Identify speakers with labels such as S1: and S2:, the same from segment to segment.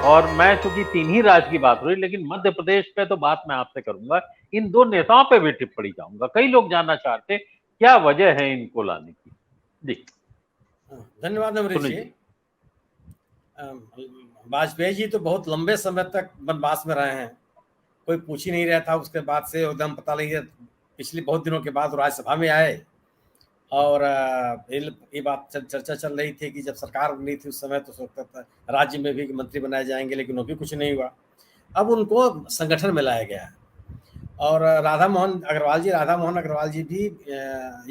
S1: और मैं चूंकि तीन ही राज्य की बात हो रही, लेकिन मध्य प्रदेश पे तो बात मैं आपसे करूंगा, इन दो नेताओं पे भी टिप्पणी चाहूंगा। कई लोग जानना चाहते क्या वजह है इनको लाने की। जी
S2: धन्यवाद अमरीश
S1: सुनील
S2: जी।
S1: जी।
S2: वाजपेयी जी तो बहुत लंबे समय तक वनवास में रहे हैं, कोई पूछ ही नहीं रहा था। उसके बाद से एकदम पता नहीं है, पिछले बहुत दिनों के बाद राज्यसभा में आए और ये बात चर्चा चल रही थी कि जब सरकार नहीं थी उस समय तो सोचता था राज्य में भी मंत्री बनाए जाएंगे, लेकिन वो भी कुछ नहीं हुआ। अब उनको संगठन में लाया गया है। और राधा मोहन अग्रवाल जी भी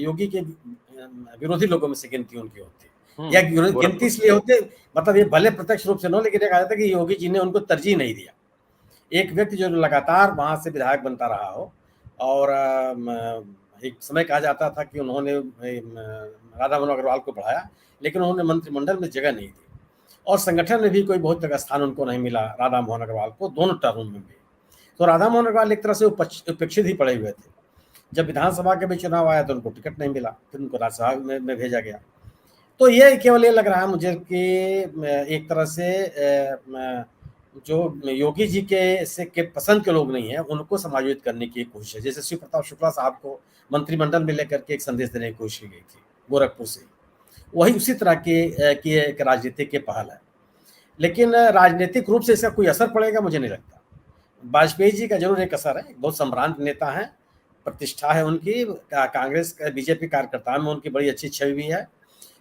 S2: योगी के विरोधी लोगों में से गिनती उनकी होती है। या गिनती
S1: गोरखपुर से।
S2: इसलिए होते, मतलब ये भले प्रत्यक्ष रूप से न, लेकिन एक था कि योगी जी ने उनको तरजीह नहीं दिया। एक व्यक्ति जो लगातार वहां से विधायक बनता रहा हो, और एक समय कहा जाता था कि उन्होंने राधा मोहन अग्रवाल को बढ़ाया, लेकिन उन्होंने मंत्रिमंडल में जगह नहीं दी, और संगठन में भी कोई बहुत जगह स्थान उनको नहीं मिला राधा मोहन अग्रवाल को, दोनों टर्म में भी। तो राधा मोहन अग्रवाल एक तरह से उपेक्षित ही पड़े हुए थे। जब विधानसभा के भी चुनाव आया तो उनको टिकट नहीं मिला, फिर उनको राज्यसभा में भेजा गया। तो ये केवल ये लग रहा है मुझे कि एक तरह से जो योगी जी के पसंद के लोग नहीं है, उनको समायोजित करने की कोशिश है। जैसे शिव प्रताप शुक्ला साहब को मंत्रिमंडल में लेकर के एक संदेश देने की कोशिश की गई थी गोरखपुर से, वही उसी तरह की एक राजनीतिक के पहल है। लेकिन राजनीतिक रूप से इसका कोई असर पड़ेगा मुझे नहीं लगता। वाजपेयी जी का जरूर एक असर है, बहुत सम्रांत नेता है, प्रतिष्ठा है उनकी, कांग्रेस बीजेपी कार्यकर्ताओं में उनकी बड़ी अच्छी छवि भी है,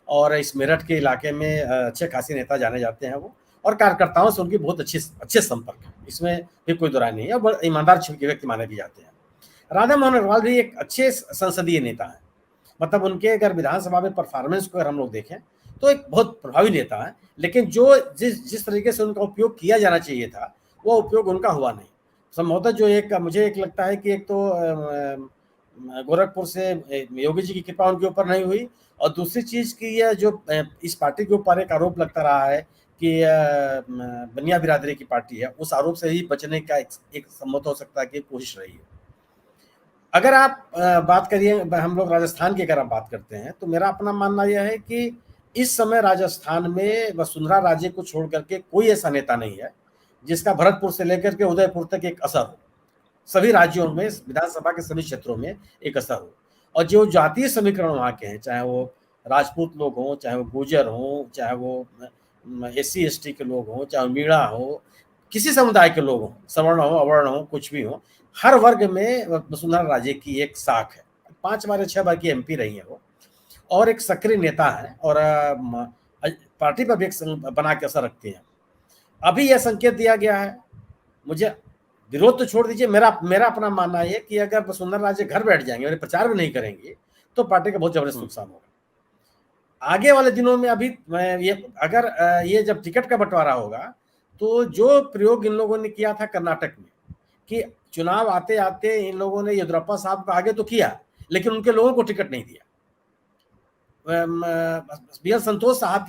S2: और इस मेरठ के इलाके में अच्छे खासी नेता जाने जाते हैं वो, और कार्यकर्ताओं से उनकी बहुत अच्छे संपर्क है, इसमें भी कोई दुराई नहीं है, और ईमानदार छवि के व्यक्ति माने भी जाते हैं। राधा मोहन अग्रवाल भी एक अच्छे संसदीय नेता है, मतलब उनके अगर विधानसभा में परफॉर्मेंस को अगर हम लोग देखें तो एक बहुत प्रभावी नेता है, लेकिन जो जिस तरीके से उनका उपयोग किया जाना चाहिए था वो उपयोग उनका हुआ नहीं। संभवतः जो एक मुझे एक लगता है कि एक तो गोरखपुर से योगी जी की कृपा उनके ऊपर नहीं हुई, और दूसरी चीज की यह जो इस पार्टी के ऊपर एक आरोप लगता रहा है कि बनिया बिरादरी की पार्टी है, उस आरोप से ही बचने का एक संभव हो सकता है कि कोशिश रही है। अगर आप बात करिए, हम लोग राजस्थान की अगर आप बात करते हैं, तो मेरा अपना मानना यह है कि इस समय राजस्थान में वसुंधरा राजे को छोड़ करके कोई ऐसा नेता नहीं है जिसका भरतपुर से लेकर के उदयपुर तक एक असर हो, सभी राज्यों में विधानसभा के सभी क्षेत्रों में एक असर हो। और जो जातीय समीकरण वहाँ के हैं, चाहे वो राजपूत लोग हों, चाहे वो गुर्जर हों, चाहे वो SC ST के लोग हों, चाहे मीणा हो, किसी समुदाय के लोग हों, सवर्ण हो अवर्ण हो कुछ भी हो, हर वर्ग में वसुंधरा राजे की एक साख है। 5 बार या 6 बार की MP रही है वो, और एक सक्रिय नेता है, और पार्टी पर भी एक बना के असर रखती है। अभी यह संकेत दिया गया है, मुझे विरोध तो छोड़ दीजिए, मेरा अपना मानना है कि अगर वसुंधरा राजे घर बैठ जाएंगे और प्रचार भी नहीं करेंगे तो पार्टी का बहुत जबरदस्त नुकसान होगा आगे वाले दिनों में। अभी ये अगर ये जब टिकट का बंटवारा होगा तो जो प्रयोग इन लोगों ने किया था कर्नाटक में कि चुनाव आते आते इन लोगों ने येदियुरप्पा साहब को आगे तो किया, लेकिन उनके लोगों को टिकट नहीं दिया। BL संतोष साहब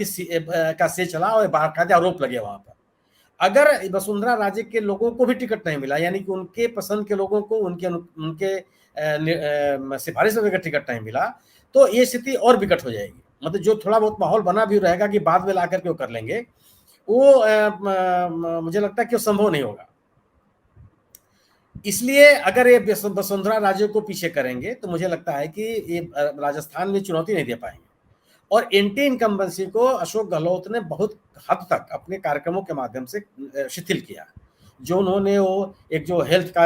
S2: का से चला और बाकायदा आरोप लगे वहां पर। अगर वसुंधरा राजे के लोगों को भी टिकट नहीं मिला, यानी कि उनके पसंद के लोगों को उनके सिफारिश में टिकट नहीं मिला, तो ये स्थिति और विकट हो जाएगी। मतलब जो थोड़ा बहुत माहौल बना भी रहेगा कि बाद में ला करके वो कर लेंगे, वो मुझे लगता है कि वो संभव नहीं होगा। इसलिए अगर ये वसुंधरा राजे को पीछे करेंगे तो मुझे लगता है कि ये राजस्थान में चुनौती नहीं दे पाएंगे। और एंटी इनकम्बेंसी को अशोक गहलोत ने बहुत हद तक अपने कार्यक्रमों के माध्यम से शिथिल किया। जो उन्होंने वो एक जो हेल्थ का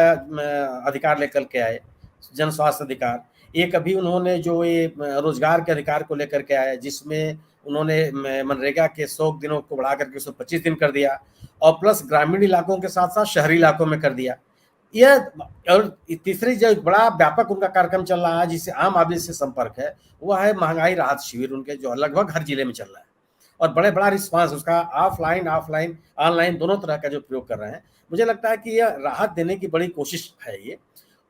S2: अधिकार लेकर के आए, जन स्वास्थ्य अधिकार, एक अभी उन्होंने जो ये रोजगार के अधिकार को लेकर के आए, जिसमें उन्होंने मनरेगा के 100 दिनों को बढ़ा करके 125 दिन कर दिया, और प्लस ग्रामीण इलाकों के साथ साथ शहरी इलाकों में कर दिया। यह और तीसरी जो बड़ा व्यापक उनका कार्यक्रम चल रहा है जिससे आम आदमी से संपर्क है, वह है महंगाई राहत शिविर उनके, जो लगभग हर जिले में चल रहा है, और बड़ा रिस्पांस उसका ऑफलाइन ऑनलाइन दोनों तरह का जो प्रयोग कर रहे हैं। मुझे लगता है कि यह राहत देने की बड़ी कोशिश है ये।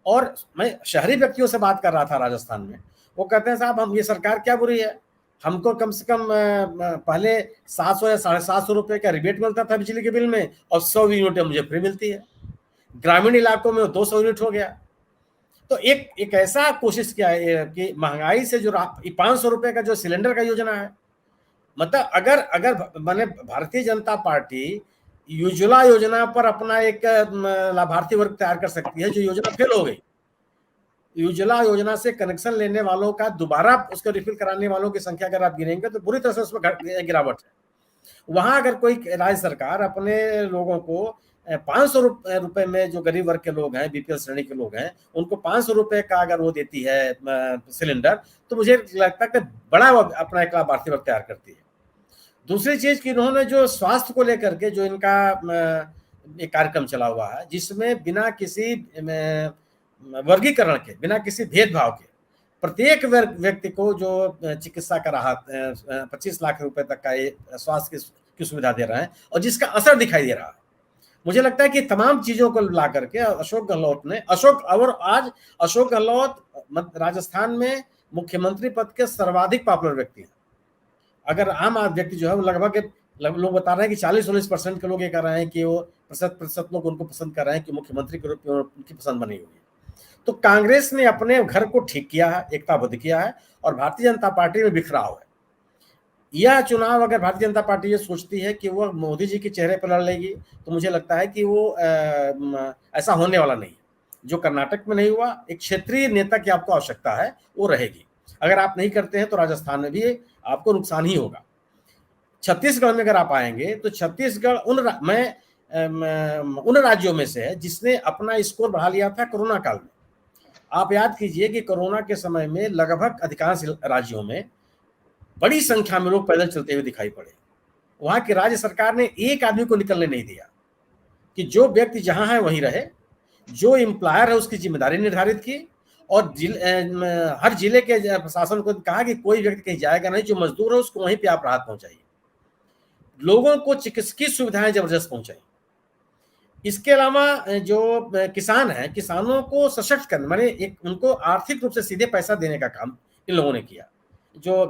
S2: और मैं शहरी व्यक्तियों से बात कर रहा था राजस्थान में, वो कहते हैं साहब हम ये सरकार क्या बुरी है, हमको कम से कम पहले 700 या 750 रुपए का रिबेट मिलता था बिजली के बिल में, और 100 यूनिट मुझे फ्री मिलती है। ग्रामीण इलाकों में 200 यूनिट हो गया। तो एक ऐसा कोशिश किया है कि महंगाई से जो 500 रुपए का जो सिलेंडर का योजना है, मतलब अगर माने भारतीय जनता पार्टी उज्ज्वला योजना पर अपना एक लाभार्थी वर्ग तैयार कर सकती है जो योजना फेल हो गई। उज्ज्वला योजना से कनेक्शन लेने वालों का दोबारा उसको रिफिल कराने वालों की संख्या अगर आप गिनेंगे तो बुरी तरह से उसमें गिरावट है। वहां अगर कोई राज्य सरकार अपने लोगों को 500 रुपए में, जो गरीब वर्ग के लोग हैं, बीपीएल श्रेणी के लोग हैं, उनको 500 रुपए का अगर वो देती है सिलेंडर, तो मुझे लगता है कि बड़ा अपना एक लाभार्थी वर्ग तैयार करती है। दूसरी चीज कि इन्होंने जो स्वास्थ्य को लेकर के जो इनका एक कार्यक्रम चला हुआ है, जिसमें बिना किसी वर्गीकरण के, बिना किसी भेदभाव के प्रत्येक व्यक्ति को जो चिकित्सा का राहत 25 लाख रुपए तक का स्वास्थ्य की सुविधा दे रहे हैं और जिसका असर दिखाई दे रहा है। मुझे लगता है कि तमाम चीजों को ला करके अशोक गहलोत ने आज अशोक गहलोत राजस्थान में मुख्यमंत्री पद के सर्वाधिक पॉपुलर व्यक्ति हैं। अगर आम व्यक्ति जो है वो लगभग लोग बता रहे हैं कि 40-19% के लोग ये कर रहे हैं कि वो प्रतिशत लोग उनको पसंद कर रहे हैं कि मुख्यमंत्री के रूप में उनकी पसंद बनी हुई है। तो कांग्रेस ने अपने घर को ठीक किया है, एकताबद्ध किया है और भारतीय जनता पार्टी में बिखराव है। यह चुनाव अगर भारतीय जनता पार्टी ये सोचती है कि वो मोदी जी के चेहरे पर लड़ लेगी, तो मुझे लगता है कि वो ऐसा होने वाला नहीं है। जो कर्नाटक में नहीं हुआ, एक क्षेत्रीय नेता की आपको आवश्यकता है, वो रहेगी। अगर आप नहीं करते हैं तो राजस्थान में भी आपको नुकसान ही होगा। छत्तीसगढ़ में अगर आप आएंगे तो छत्तीसगढ़ उन राज्यों में से है जिसने अपना स्कोर बढ़ा लिया था कोरोना काल में। आप याद कीजिए कि कोरोना के समय में लगभग अधिकांश राज्यों में बड़ी संख्या में लोग पैदल चलते हुए दिखाई पड़े। वहां की राज्य सरकार ने एक आदमी को निकलने नहीं दिया कि जो व्यक्ति जहां है वहीं रहे, जो एम्प्लॉयर है उसकी जिम्मेदारी निर्धारित की और हर जिले के प्रशासन को कहा कि कोई व्यक्ति कहीं जाएगा नहीं, जो मजदूर है उसको वहीं पे आप राहत पहुंचाइए। लोगों को चिकित्सकीय सुविधाएं जबरदस्त पहुंचाई। इसके अलावा जो किसान हैं, किसानों को सशक्त करने, माने एक उनको आर्थिक रूप से सीधे पैसा देने का काम इन लोगों ने किया, जो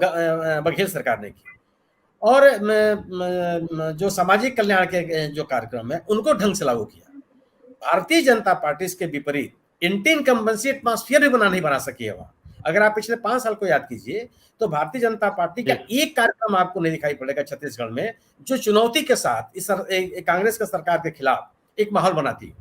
S2: बघेल सरकार ने किया। और जो सामाजिक कल्याण के जो कार्यक्रम है उनको ढंग से लागू किया। भारतीय जनता पार्टी इसके विपरीत एंटी इनकम्बेंसी एटमॉस्फेयर भी नहीं बना सकी है वहां। अगर आप पिछले 5 साल को याद कीजिए तो भारतीय जनता पार्टी का एक कार्यक्रम आपको नहीं दिखाई पड़ेगा छत्तीसगढ़ में जो चुनौती के साथ इस कांग्रेस के सरकार के खिलाफ एक माहौल बनाती है।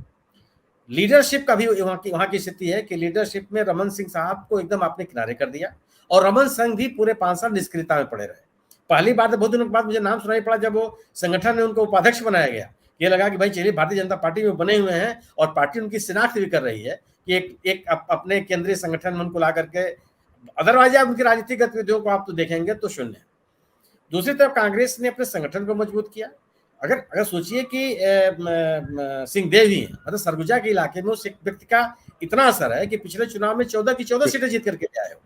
S2: लीडरशिप का भी वहां की स्थिति है कि लीडरशिप में रमन सिंह साहब को एकदम आपने किनारे कर दिया और रमन सिंह भी पूरे 5 साल निष्क्रियता में पड़े रहे। पहली बार तो बहुत दिनों के बाद मुझे नाम सुनाई पड़ा जब वो संगठन ने उनको उपाध्यक्ष बनाया गया। ये लगा कि भाई चलिए भारतीय जनता पार्टी में बने हुए हैं और पार्टी उनकी शिनाख्त भी कर रही है कि एक अपने केंद्रीय संगठन में उनको ला करके, अदरवाइज आप उनकी राजनीतिक गतिविधियों को आप तो देखेंगे तो शून्य। दूसरी तरफ कांग्रेस ने अपने संगठन को मजबूत किया। अगर सोचिए कि सिंहदेव ही है, मतलब सरगुजा के इलाके में उस व्यक्ति का इतना असर है कि पिछले चुनाव में 14 की 14 सीटें जीत करके आए हो।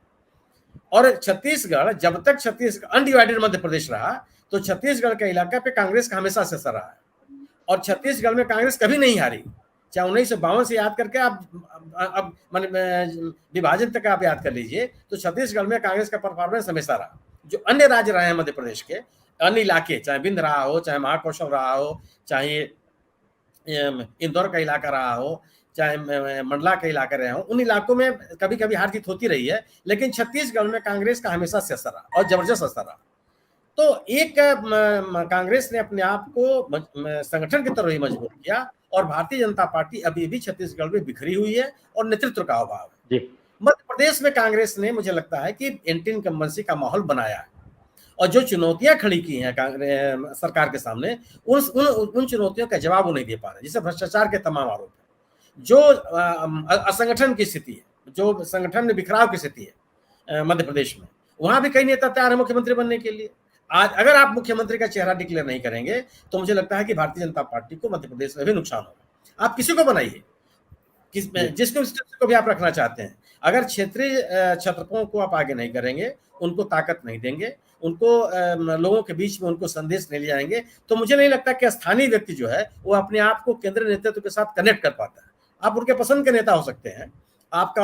S2: और छत्तीसगढ़, जब तक छत्तीसगढ़ अनडिवाइडेड मध्य प्रदेश रहा तो छत्तीसगढ़ के इलाका पे कांग्रेस का हमेशा से असर रहा है और छत्तीसगढ़ में कांग्रेस कभी नहीं हारी। चाहे 1952 से याद करके अब विभाजन तक आप याद कर लीजिए तो छत्तीसगढ़ में कांग्रेस का परफॉर्मेंस हमेशा रहा। जो अन्य राज्य रहे हैं मध्य प्रदेश के अन्य इलाके, चाहे बिंद रहा हो, चाहे महाकौशल रहा हो, चाहे इंदौर का इलाका रहा हो, चाहे मंडला का इलाका रहे हो, उन इलाकों में कभी कभी हार जीत होती रही है, लेकिन छत्तीसगढ़ में कांग्रेस का हमेशा से असर रहा और जबरदस्त असर रहा। तो एक कांग्रेस ने अपने आप को संगठन की तरह ही मजबूत किया और भारतीय जनता पार्टी अभी भी छत्तीसगढ़ में बिखरी हुई है और नेतृत्व का अभाव है। मध्य प्रदेश में कांग्रेस ने मुझे लगता है कि एंटी इनकम्बेंसी का माहौल बनाया है और जो चुनौतियां खड़ी की हैं सरकार के सामने उन चुनौतियों का जवाब वो नहीं दे पा रहे। जैसे भ्रष्टाचार के तमाम आरोप है, जो असंगठन की स्थिति है, जो संगठन में बिखराव की स्थिति है मध्य प्रदेश में, वहां भी कई नेता तैयार है मुख्यमंत्री बनने के लिए। आज अगर आप मुख्यमंत्री का चेहरा डिक्लेयर नहीं करेंगे तो मुझे लगता है कि भारतीय जनता पार्टी को मध्य प्रदेश में भी नुकसान होगा। आप किसी को बनाइए, जिसको भी आप रखना चाहते हैं, अगर क्षेत्रीय छत्रपों को आप आगे नहीं करेंगे, उनको ताकत नहीं देंगे, उनको लोगों के बीच में उनको संदेश नहीं ले जाएंगे, तो मुझे नहीं लगता कि स्थानीय व्यक्ति जो है वो अपने आप को केंद्रीय नेतृत्व के साथ कनेक्ट कर पाता है। आप उनके पसंद के नेता हो सकते हैं, आप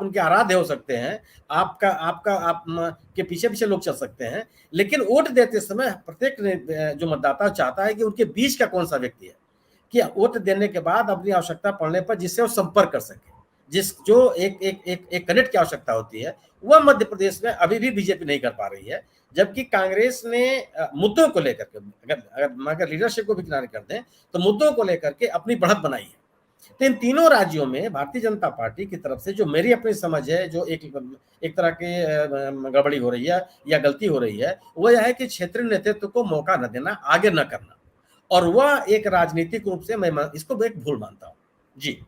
S2: उनके आराध्य हो सकते हैं, आप के पीछे पीछे लोग चल सकते हैं, लेकिन वोट देते समय प्रत्येक जो मतदाता चाहता है कि उनके बीच का कौन सा व्यक्ति है कि वोट देने के बाद अपनी आवश्यकता पड़ने पर जिससे वो संपर्क कर सके। जिस जो एक कनेक्ट की आवश्यकता होती है, वह मध्य प्रदेश में अभी भी बीजेपी नहीं कर पा रही है। जबकि कांग्रेस ने मुद्दों को लेकर के, अगर लीडरशिप को भी किनारे कर दें, तो मुद्दों को लेकर के अपनी बढ़त बनाई है। तो इन तीनों राज्यों में भारतीय जनता पार्टी की तरफ से जो मेरी अपनी समझ है, जो एक तरह की गड़बड़ी हो रही है या गलती हो रही है, वो यह है कि क्षेत्रीय नेतृत्व को मौका न देना, आगे न करना, और वह एक राजनीतिक रूप से मैं इसको एक भूल मानता हूँ। जी।